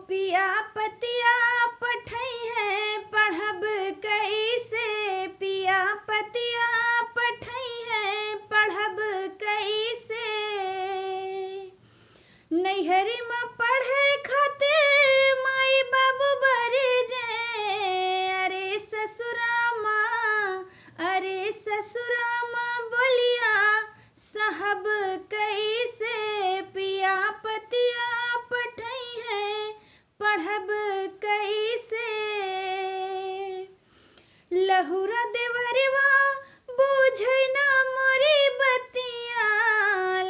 पिया पतिया पठई है पढ़ब कैसे, पिया पतिया पठई है पढ़ब कैसे। नैहर में पढ़े खातिर माई बाबू बर जे, अरे ससुरामा, अरे ससुरामा बोलिया साहब कैसे, पिया पतिया पठई है पढ़ब कैसे। लहुरा देवरवा बूझै ना मोरी बतिया,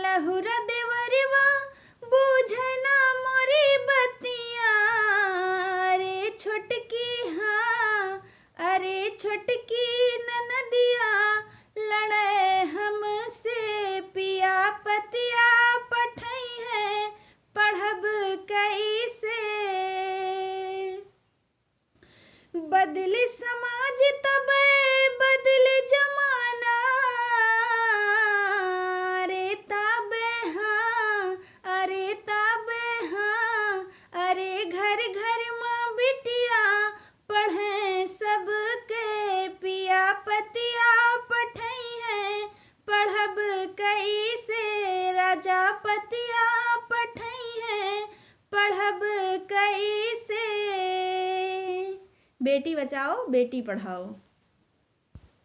लहुरा देवरवा बूझै ना मोरी बतिया। अरे छोटकी हाँ, अरे छोटकी ननदिया लड़े हमसे, पिया पतिया पठई है पढ़ब कैसे। बदले समाज तब बदले जमाना, अरे ताबे हाँ, अरे ताबे हाँ, अरे घर घर माँ बिटिया पढ़े सबके, पिया पतिया पठई है पढ़ब कैसे। राजा पतिया पठई है पढ़ब कैसे। बेटी बचाओ बेटी पढ़ाओ।